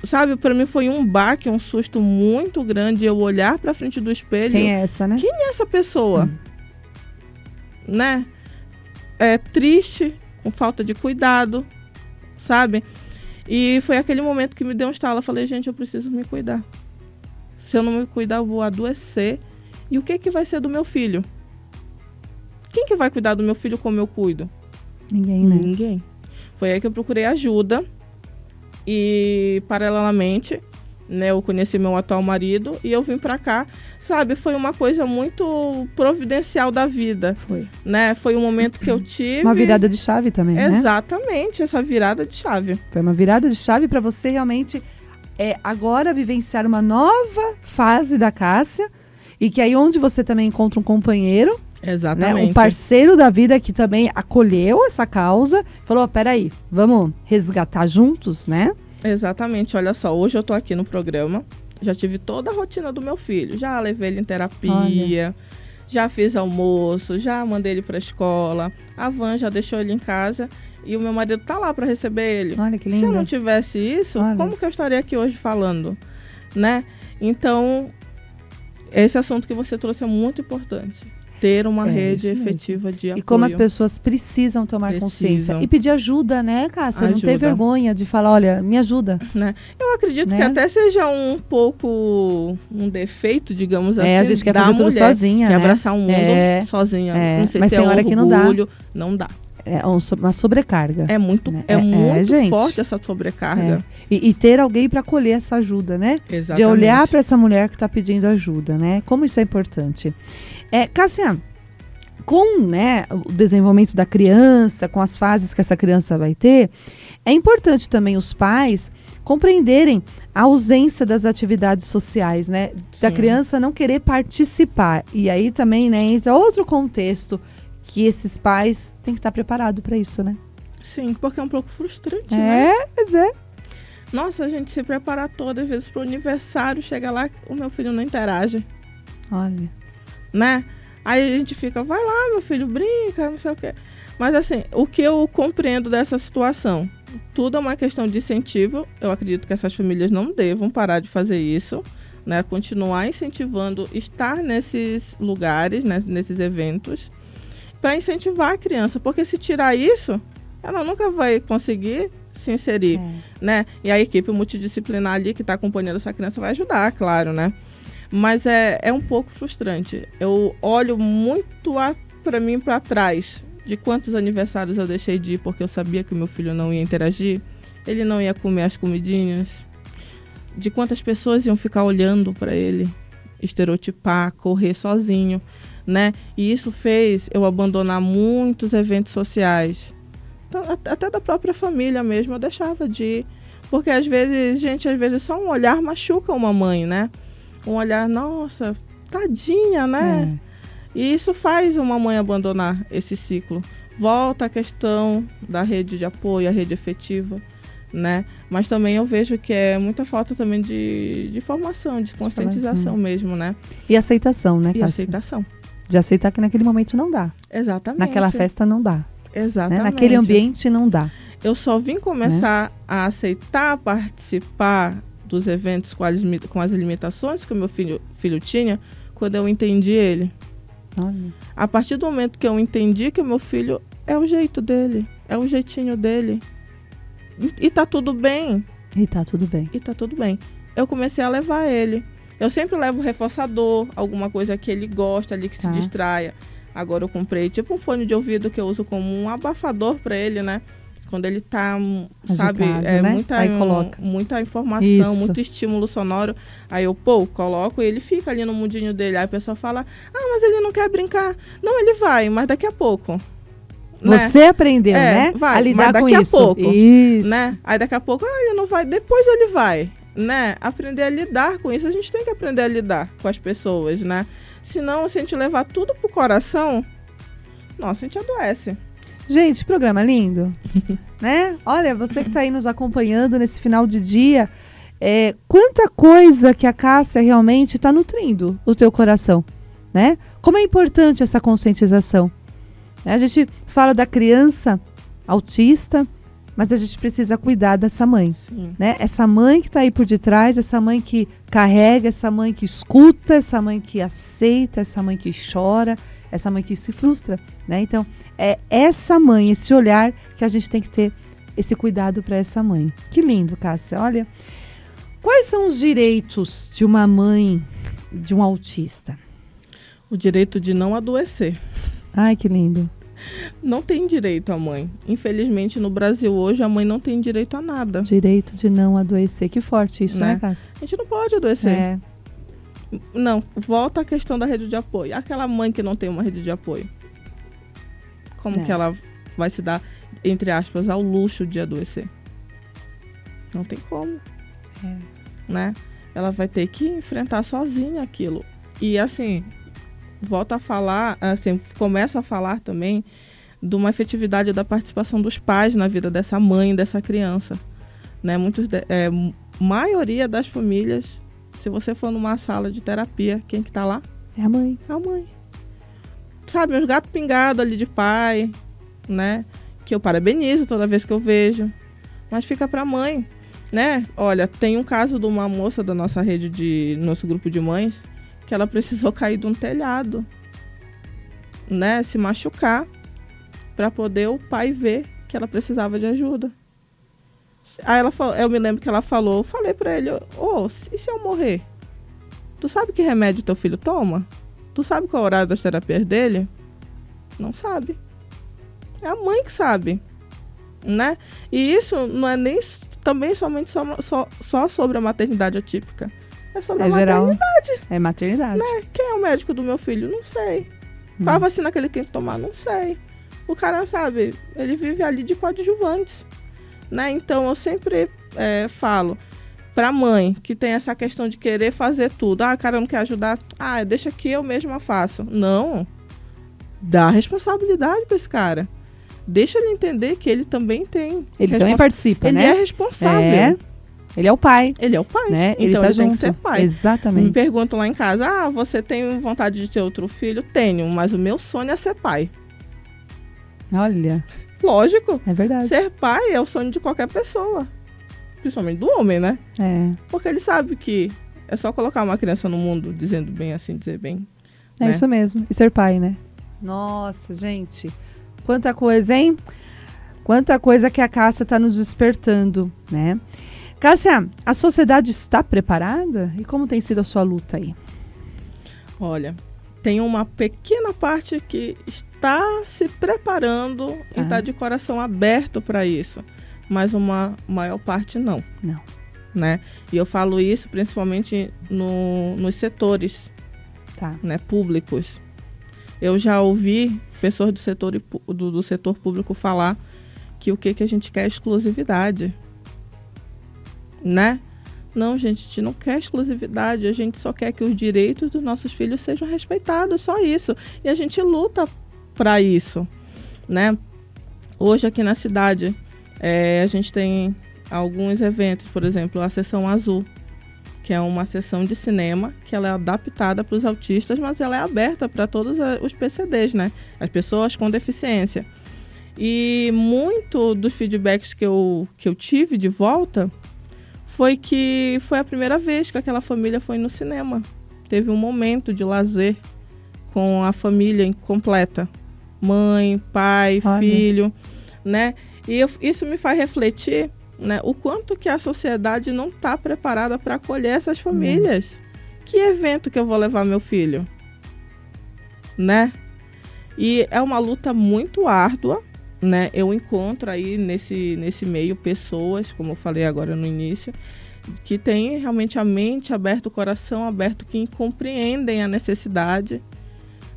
Sabe, para mim foi um baque, um susto muito grande eu olhar para frente do espelho. Quem é essa, né? Quem é essa pessoa? Né? É triste, com falta de cuidado, sabe? E foi aquele momento que me deu um estalo. Eu falei, gente, eu preciso me cuidar. Se eu não me cuidar, eu vou adoecer. E o que vai ser do meu filho? Quem que vai cuidar do meu filho como eu cuido? Ninguém, né? Ninguém. Foi aí que eu procurei ajuda. E, paralelamente, né, eu conheci meu atual marido e eu vim pra cá. Sabe, foi uma coisa muito providencial da vida. Foi. Né? Foi um momento que eu tive... Uma virada de chave também, né? Exatamente, essa virada de chave. Foi uma virada de chave para você realmente agora vivenciar uma nova fase da Cássia. E que aí onde você também encontra um companheiro... Exatamente. Né? Um parceiro da vida que também acolheu essa causa. Falou, peraí, vamos resgatar juntos, né? Exatamente. Olha só, hoje eu tô aqui no programa. Já tive toda a rotina do meu filho. Já levei ele em terapia. Já fiz almoço. Já mandei ele pra escola. A Van já deixou ele em casa. E o meu marido tá lá pra receber ele. Olha que lindo. Se eu não tivesse isso, como que eu estaria aqui hoje falando? Né? Então, esse assunto que você trouxe é muito importante. Ter uma rede efetiva de apoio. E como as pessoas precisam tomar consciência. E pedir ajuda, né, Cássia? Não ter vergonha de falar, olha, me ajuda. Né? Eu acredito que até seja um pouco um defeito, digamos assim, a gente quer fazer tudo sozinha, né? Abraçar o mundo sozinha. Não sei mas se tem hora que não dá. Não dá. É uma sobrecarga. É muito, muito forte essa sobrecarga. E ter alguém para acolher essa ajuda, né? Exatamente. De olhar para essa mulher que está pedindo ajuda, né? Como isso é importante. Cássia, com, né, o desenvolvimento da criança, com as fases que essa criança vai ter, é importante também os pais compreenderem a ausência das atividades sociais, né? Da criança não querer participar. E aí também, né, entra outro contexto que esses pais têm que estar preparados para isso, né? Sim, porque é um pouco frustrante, né? Mas é. Nossa, a gente se prepara todas as vezes para o aniversário, chega lá, o meu filho não interage. Olha. Né? Aí a gente fica, vai lá, meu filho, brinca, não sei o quê. Mas assim, o que eu compreendo dessa situação? Tudo é uma questão de incentivo. Eu acredito que essas famílias não devam parar de fazer isso, né? Continuar incentivando, estar nesses lugares, né? Nesses eventos, para incentivar a criança. Porque se tirar isso, ela nunca vai conseguir se inserir, né? E a equipe multidisciplinar ali que está acompanhando essa criança vai ajudar, claro, né? Mas é um pouco frustrante. Eu olho muito para mim para trás de quantos aniversários eu deixei de ir porque eu sabia que o meu filho não ia interagir, ele não ia comer as comidinhas, de quantas pessoas iam ficar olhando para ele, estereotipar, correr sozinho, né? E isso fez eu abandonar muitos eventos sociais, então, até da própria família mesmo eu deixava de ir, porque às vezes só um olhar machuca uma mãe, né? Um olhar, nossa, tadinha, né? E isso faz uma mãe abandonar esse ciclo. Volta a questão da rede de apoio, a rede efetiva, né? Mas também eu vejo que é muita falta também de formação, de conscientização mesmo, né? E aceitação, né, Cássia? E aceitação. De aceitar que naquele momento não dá. Exatamente. Naquela festa não dá. Exatamente. Né? Naquele ambiente não dá. Eu só vim começar a aceitar participar dos eventos com as limitações que o meu filho tinha quando eu entendi ele. Olha. A partir do momento que eu entendi que o meu filho é o jeito dele, é o jeitinho dele. E tá tudo bem. E tá tudo bem. E tá tudo bem. Eu comecei a levar ele. Eu sempre levo reforçador, alguma coisa que ele gosta ali, que se distraia. Agora eu comprei tipo um fone de ouvido que eu uso como um abafador pra ele, né? quando ele tá, agitado, sabe, né? muita informação, Isso. muito estímulo sonoro, aí eu, coloco e ele fica ali no mundinho dele, aí a pessoa fala, mas ele não quer brincar. Não, ele vai, mas daqui a pouco. Você né? aprendeu, né? Vai, a lidar mas com daqui isso. a pouco, isso. né? Aí daqui a pouco, ele não vai, depois ele vai, né? Aprender a lidar com isso, a gente tem que aprender a lidar com as pessoas, né? Senão, se a gente levar tudo pro coração, nossa, a gente adoece. Gente, programa lindo, né? Olha, você que está aí nos acompanhando nesse final de dia, quanta coisa que a Cássia realmente está nutrindo o teu coração, né? Como é importante essa conscientização. A gente fala da criança autista, mas a gente precisa cuidar dessa mãe, né? Essa mãe que está aí por detrás, essa mãe que carrega, essa mãe que escuta, essa mãe que aceita, essa mãe que chora, essa mãe que se frustra, né? Então, é essa mãe, esse olhar que a gente tem que ter, esse cuidado para essa mãe. Que lindo, Cássia. Olha, quais são os direitos de uma mãe de um autista? O direito de não adoecer. Ai, que lindo. Não tem direito a mãe. Infelizmente, no Brasil hoje, a mãe não tem direito a nada. Direito de não adoecer. Que forte isso, né, Cássia? A gente não pode adoecer. Não, volta à questão da rede de apoio. Aquela mãe que não tem uma rede de apoio. Como que ela vai se dar, entre aspas, ao luxo de adoecer? Não tem como. Né? Ela vai ter que enfrentar sozinha aquilo. E assim, volta a falar, assim, começa a falar também de uma efetividade da participação dos pais na vida dessa mãe, dessa criança. Né? Maioria das famílias, se você for numa sala de terapia, quem que tá lá? É a mãe. É a mãe. Sabe, uns gatos pingados ali de pai, né? Que eu parabenizo toda vez que eu vejo. Mas fica pra mãe, né? Olha, tem um caso de uma moça da nossa rede, nosso grupo de mães, que ela precisou cair de um telhado, né? Se machucar, pra poder o pai ver que ela precisava de ajuda. Aí eu me lembro que ela falou, eu falei pra ele, e se eu morrer? Tu sabe que remédio teu filho toma? Tu sabe qual é o horário das terapias dele? Não sabe. É a mãe que sabe, né? E isso não é nem também somente só sobre a maternidade atípica. É sobre a maternidade. É maternidade. Né? Quem é o médico do meu filho? Não sei. Qual a vacina que ele tem que tomar? Não sei. O cara sabe, ele vive ali de coadjuvantes, né? Então eu sempre falo pra mãe que tem essa questão de querer fazer tudo. Cara, não quer ajudar. Deixa que eu mesma faço. Não. Dá responsabilidade pra esse cara. Deixa ele entender que ele também tem. Ele também participa, né? Ele é responsável. Ele é o pai. Ele é o pai. Né? Então ele tem que ser pai. Exatamente. Me perguntam lá em casa, você tem vontade de ter outro filho? Tenho, mas o meu sonho é ser pai. Olha. Lógico. É verdade. Ser pai é o sonho de qualquer pessoa. Principalmente do homem, né? Porque ele sabe que é só colocar uma criança no mundo, dizendo bem assim, dizer bem. É, né? Isso mesmo. E ser pai, né? Nossa, gente. Quanta coisa, hein? Quanta coisa que a Cássia está nos despertando, né? Cássia, a sociedade está preparada? E como tem sido a sua luta aí? Olha, tem uma pequena parte que está se preparando e está de coração aberto para isso. Mas uma maior parte não. Não. Né? E eu falo isso principalmente nos setores né, públicos. Eu já ouvi pessoas do setor público falar que o que a gente quer é exclusividade. Né? Não, gente, a gente não quer exclusividade, a gente só quer que os direitos dos nossos filhos sejam respeitados, só isso. E a gente luta para isso, né? Hoje aqui na cidade, a gente tem alguns eventos, por exemplo, a Sessão Azul, que é uma sessão de cinema que ela é adaptada para os autistas, mas ela é aberta para todos os PCDs, né? As pessoas com deficiência. E muito dos feedbacks que eu tive de volta foi que foi a primeira vez que aquela família foi no cinema. Teve um momento de lazer com a família completa. Mãe, pai, filho, né? E isso me faz refletir, né, o quanto que a sociedade não está preparada para acolher essas famílias. Que evento que eu vou levar meu filho? Né? E é uma luta muito árdua, né, eu encontro aí nesse meio pessoas, como eu falei agora no início, que têm realmente a mente aberta, o coração aberto, que compreendem a necessidade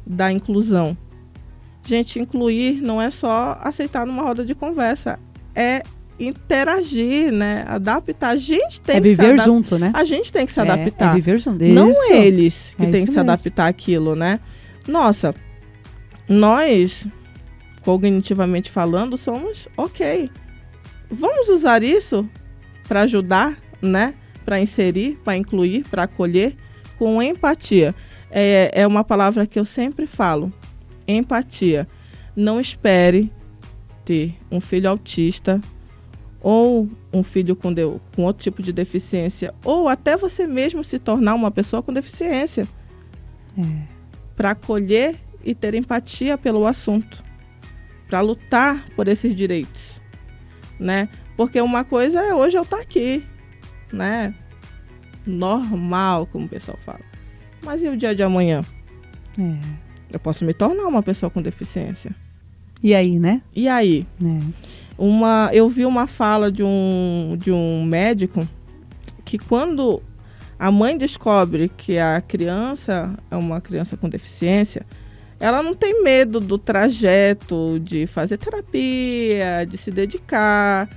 da inclusão. Gente, incluir não é só aceitar numa roda de conversa, é interagir, né? Adaptar. A gente tem que viver junto, né? A gente tem que se adaptar. É viver junto. Não isso. Eles que têm que se mesmo. adaptar àquilo, né? Nossa, nós, cognitivamente falando, somos ok. Vamos usar isso para ajudar, né? Para inserir, para incluir, para acolher, com empatia. É uma palavra que eu sempre falo. Empatia. Não espere ter um filho autista ou um filho com outro tipo de deficiência, ou até você mesmo se tornar uma pessoa com deficiência, para acolher e ter empatia pelo assunto, para lutar por esses direitos, né? Porque uma coisa é hoje eu estar aqui, né? Normal, como o pessoal fala. Mas e o dia de amanhã? Eu posso me tornar uma pessoa com deficiência. E aí, né? E aí? Eu vi uma fala de um médico que quando a mãe descobre que a criança é uma criança com deficiência, ela não tem medo do trajeto de fazer terapia, de se dedicar,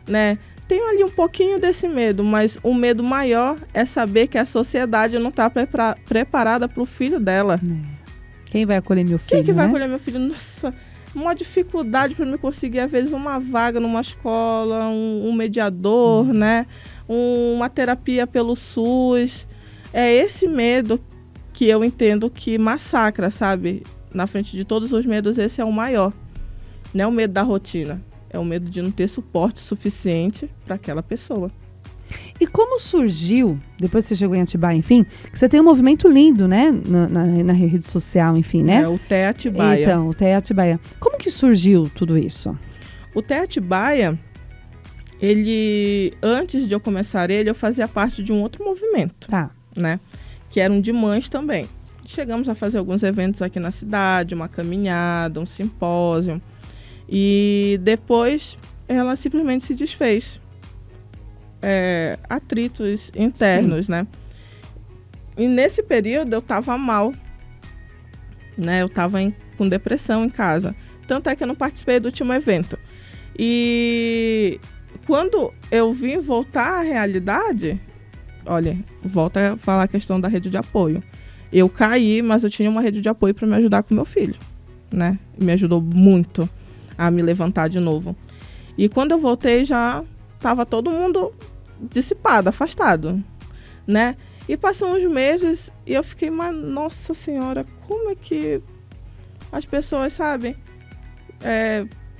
né? Tem ali um pouquinho desse medo, mas o medo maior é saber que a sociedade não está preparada para o filho dela. Quem vai acolher meu filho? Quem que vai acolher meu filho? Nossa, uma dificuldade para me conseguir, às vezes, uma vaga numa escola, um mediador, né? Uma terapia pelo SUS. É esse medo que eu entendo que massacra, sabe? Na frente de todos os medos, esse é o maior. Não é o medo da rotina, é o medo de não ter suporte suficiente para aquela pessoa. E como surgiu, depois que você chegou em Atibaia, enfim, que você tem um movimento lindo, né? Na rede social, enfim, né? É o TEA Atibaia. Então, o TEA Atibaia. Como que surgiu tudo isso? O TEA Atibaia, antes de eu começar eu fazia parte de um outro movimento. Né? Que eram de mães também. Chegamos a fazer alguns eventos aqui na cidade, uma caminhada, um simpósio. E depois ela simplesmente se desfez. Atritos internos, né? E nesse período eu estava mal, né? Eu estava com depressão em casa. Tanto é que eu não participei do último evento. E quando eu vim voltar à realidade, olha, volta a falar a questão da rede de apoio. Eu caí, mas eu tinha uma rede de apoio para me ajudar com meu filho, né? Me ajudou muito a me levantar de novo. E quando eu voltei, já estava todo mundo dissipado, afastado, né? E passou uns meses e eu fiquei, mas nossa senhora, como é que as pessoas sabem?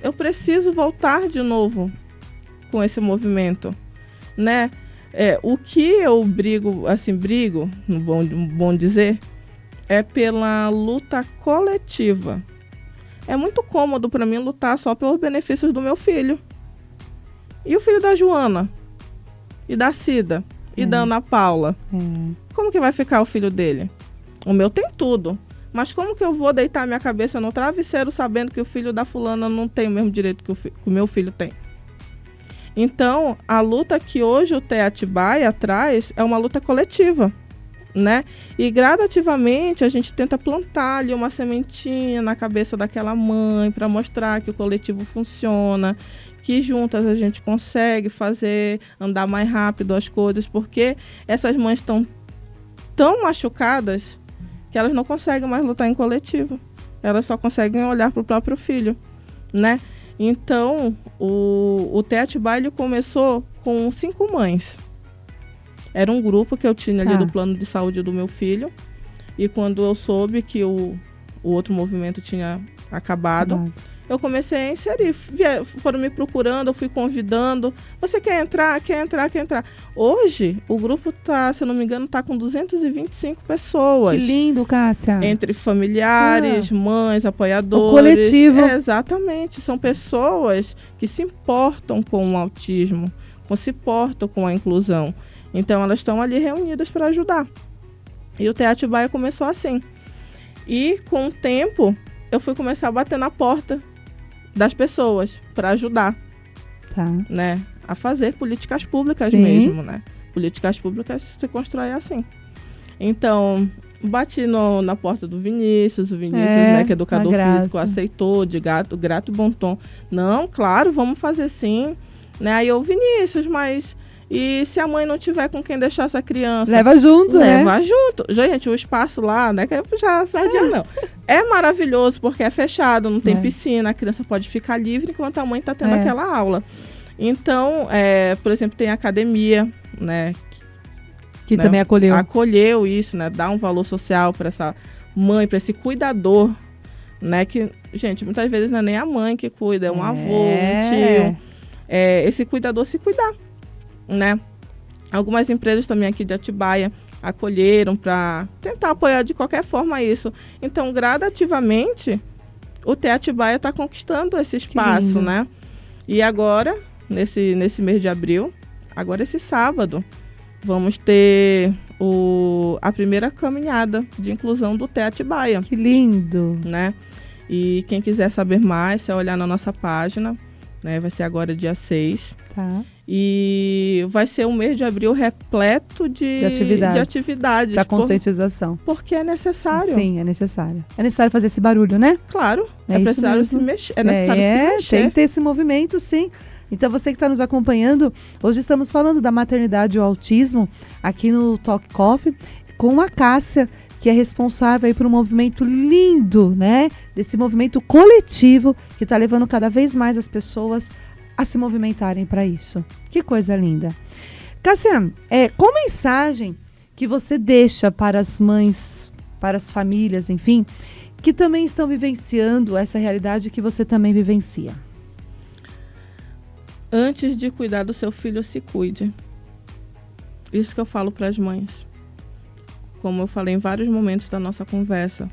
Eu preciso voltar de novo com esse movimento, né? O que eu brigo, no bom dizer, é pela luta coletiva. É muito cômodo para mim lutar só pelos benefícios do meu filho. E o filho da Joana? E da Cida? E da Ana Paula? Como que vai ficar o filho dele? O meu tem tudo. Mas como que eu vou deitar minha cabeça no travesseiro sabendo que o filho da fulana não tem o mesmo direito que o meu filho tem? Então, a luta que hoje o TEA Atibaia traz é uma luta coletiva, né? E gradativamente a gente tenta plantar ali uma sementinha na cabeça daquela mãe para mostrar que o coletivo funciona, que juntas a gente consegue andar mais rápido as coisas, porque essas mães estão tão machucadas que elas não conseguem mais lutar em coletivo. Elas só conseguem olhar para o próprio filho, né? Então, o TEA Atibaia começou com 5 mães. Era um grupo que eu tinha ali do plano de saúde do meu filho. E quando eu soube que o outro movimento tinha acabado, eu comecei a inserir. Foram me procurando, eu fui convidando. Você quer entrar? Quer entrar? Quer entrar? Hoje, o grupo se eu não me engano, está com 225 pessoas. Que lindo, Cássia. Entre familiares, mães, apoiadores. O coletivo. Exatamente. São pessoas que se importam com o autismo, se importam com a inclusão. Então, elas estão ali reunidas para ajudar. E o TEA Atibaia começou assim. E, com o tempo, eu fui começar a bater na porta das pessoas para ajudar, Tá. né? A fazer políticas públicas Sim. mesmo, né? Políticas públicas se constrói assim. Então, bati na porta do Vinícius, né, que é educador físico, aceitou de grato bom tom. Não, claro, vamos fazer sim. Né? Aí eu, Vinícius, mas e se a mãe não tiver com quem deixar essa criança? Leva junto, né? Leva junto. Gente, o espaço lá, né, que já sardinha não. É maravilhoso porque é fechado, não tem piscina, a criança pode ficar livre enquanto a mãe está tendo aquela aula. Então, por exemplo, tem academia, né? Que também acolheu. Acolheu isso, né? Dá um valor social para essa mãe, para esse cuidador, né? Que, gente, muitas vezes não é nem a mãe que cuida, é um avô, um tio. Esse cuidador se cuidar, né? Algumas empresas também aqui de Atibaia acolheram para tentar apoiar de qualquer forma isso. Então, gradativamente, o TEA Atibaia está conquistando esse espaço, né? E agora, nesse mês de abril, agora esse sábado, vamos ter a primeira caminhada de inclusão do TEA Atibaia. Que lindo! Né? E quem quiser saber mais, é olhar na nossa página, né? Vai ser agora dia 6. Tá. E vai ser um mês de abril repleto de atividades. Para conscientização. Porque é necessário. Sim, é necessário. É necessário fazer esse barulho, né? Claro. É necessário se mexer. É necessário se mexer. Tem que ter esse movimento, sim. Então, você que está nos acompanhando, hoje estamos falando da maternidade e o autismo aqui no Talk Coffee com a Cássia, que é responsável aí por um movimento lindo, né? Desse movimento coletivo que está levando cada vez mais as pessoas a se movimentarem para isso. Que coisa linda. Cássia, qual mensagem que você deixa para as mães, para as famílias, enfim, que também estão vivenciando essa realidade que você também vivencia? Antes de cuidar do seu filho, se cuide. Isso que eu falo para as mães. Como eu falei em vários momentos da nossa conversa,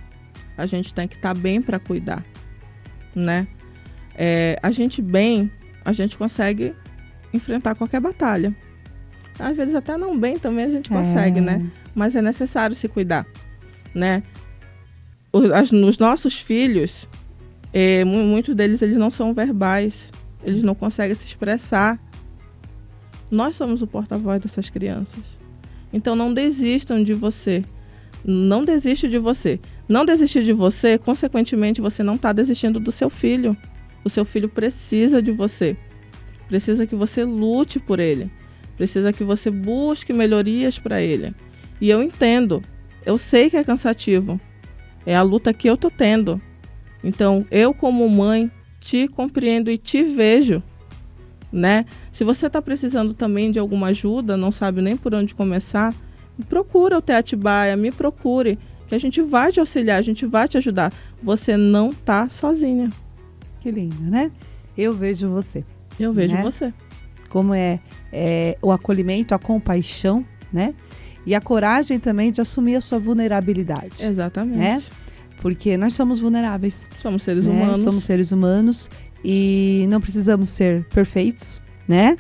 a gente tem que estar bem para cuidar, né? A gente consegue enfrentar qualquer batalha. Às vezes até não bem também a gente consegue, né? Mas é necessário se cuidar, né? Os nossos filhos, muitos deles eles não são verbais. Eles não conseguem se expressar. Nós somos o porta-voz dessas crianças. Então não desistam de você. Não desiste de você. Não desistir de você, consequentemente, você não está desistindo do seu filho. O seu filho precisa de você. Precisa que você lute por ele. Precisa que você busque melhorias para ele. E eu entendo. Eu sei que é cansativo. É a luta que eu tô tendo. Então, eu como mãe, te compreendo e te vejo, né? Se você está precisando também de alguma ajuda, não sabe nem por onde começar, procura o TEA Atibaia, me procure, que a gente vai te auxiliar, a gente vai te ajudar. Você não está sozinha. Que lindo, né? Eu vejo você. Eu vejo você. Como é o acolhimento, a compaixão, né? E a coragem também de assumir a sua vulnerabilidade. Exatamente. Né? Porque nós somos vulneráveis. Somos seres humanos. Somos seres humanos e não precisamos ser perfeitos, né?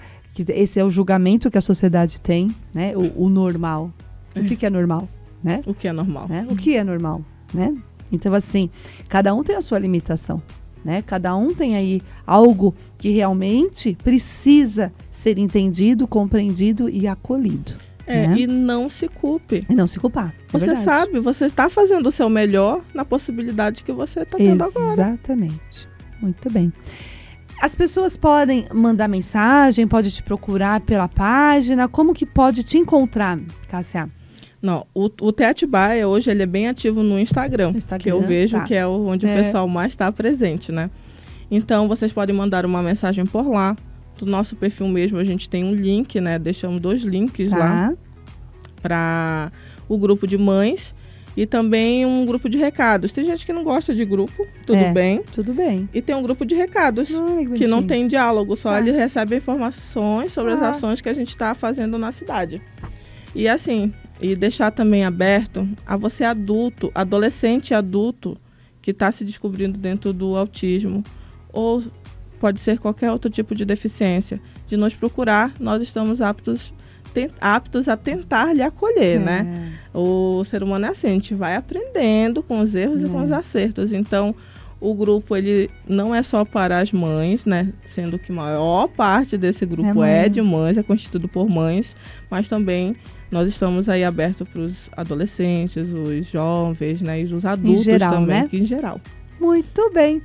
Esse é o julgamento que a sociedade tem, né? O normal. O que é normal, né? O que é normal. Né? O que é normal, né? Então, assim, cada um tem a sua limitação, né? Cada um tem aí algo que realmente precisa ser entendido, compreendido e acolhido. Né? E não se culpe. E não se culpar. Você sabe, você está fazendo o seu melhor na possibilidade que você está tendo agora. Exatamente. Muito bem. As pessoas podem mandar mensagem, pode te procurar pela página. Como que pode te encontrar, Cássia? Não, o TEA Atibaia hoje ele é bem ativo no Instagram, que eu vejo que é onde o pessoal mais está presente, né? Então, vocês podem mandar uma mensagem por lá. Do nosso perfil mesmo, a gente tem um link, né? Deixamos 2 links lá para o grupo de mães e também um grupo de recados. Tem gente que não gosta de grupo, tudo bem. Tudo bem. E tem um grupo de recados que não tem diálogo, só ele recebe informações sobre as ações que a gente está fazendo na cidade. E assim, e deixar também aberto a você adulto, adolescente e adulto que está se descobrindo dentro do autismo ou pode ser qualquer outro tipo de deficiência, de nos procurar, nós estamos aptos a tentar lhe acolher, né? O ser humano é assim, a gente vai aprendendo com os erros e com os acertos. Então, O grupo, ele não é só para as mães, né? Sendo que a maior parte desse grupo é de mães, é constituído por mães, mas também nós estamos aí abertos para os adolescentes, os jovens, né? E os adultos geral, também, né? Em geral. Muito bem.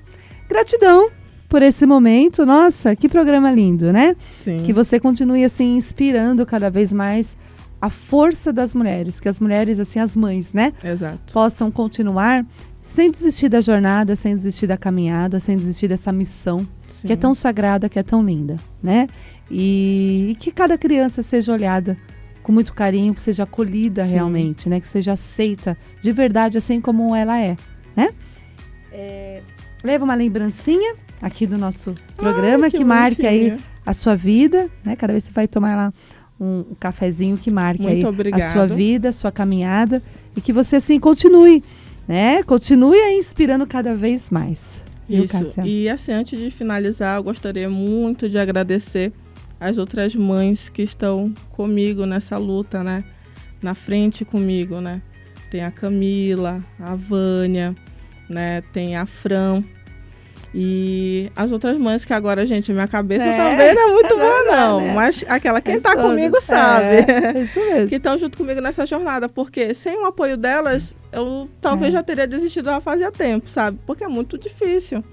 Gratidão por esse momento. Nossa, que programa lindo, né? Sim. Que você continue assim inspirando cada vez mais a força das mulheres, que as mulheres, assim, as mães, né? Exato. Possam continuar sem desistir da jornada, sem desistir da caminhada, sem desistir dessa missão, sim, que é tão sagrada, que é tão linda, né? E que cada criança seja olhada com muito carinho, que seja acolhida, sim, realmente, né? Que seja aceita de verdade, assim como ela é, né? Leva uma lembrancinha aqui do nosso programa, que marque aí a sua vida, né? Cada vez que você vai tomar lá um cafezinho, que marque muito aí obrigado. A sua vida, a sua caminhada, e que você, assim, continue, né? Continue aí inspirando cada vez mais. Isso. E assim, antes de finalizar, eu gostaria muito de agradecer as outras mães que estão comigo nessa luta, né? Na frente comigo, né? Tem a Camila, a Vânia, né? Tem a Fran. E as outras mães que agora, gente, minha cabeça também não é muito boa, não. Né? Mas aquela quem está comigo sabe. Isso mesmo. Que estão junto comigo nessa jornada. Porque sem o apoio delas, eu talvez já teria desistido já fazia tempo, sabe? Porque é muito difícil.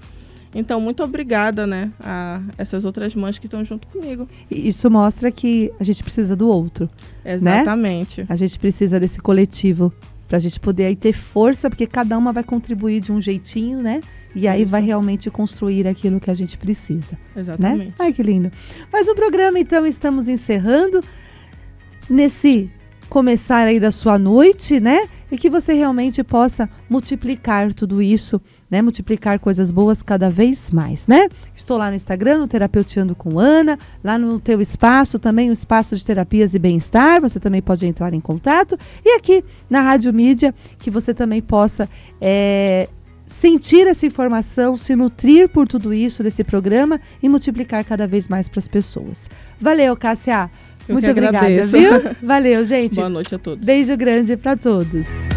Então, muito obrigada, né, a essas outras mães que estão junto comigo. Isso mostra que a gente precisa do outro. Exatamente. Né? A gente precisa desse coletivo para a gente poder aí ter força, porque cada uma vai contribuir de um jeitinho, né? E aí vai realmente construir aquilo que a gente precisa. Exatamente. Né? Ai, que lindo. Mas o programa, então, estamos encerrando nesse começar aí da sua noite, né? E que você realmente possa multiplicar tudo isso, né? Multiplicar coisas boas cada vez mais, né? Estou lá no Instagram, no Terapeutiando com Ana, lá no teu espaço também, o espaço de terapias e bem-estar, você também pode entrar em contato. E aqui na Rádio Mídia, que você também possa sentir essa informação, se nutrir por tudo isso desse programa e multiplicar cada vez mais para as pessoas. Valeu, Cássia. Muito obrigada, viu? Valeu, gente. Boa noite a todos. Beijo grande para todos.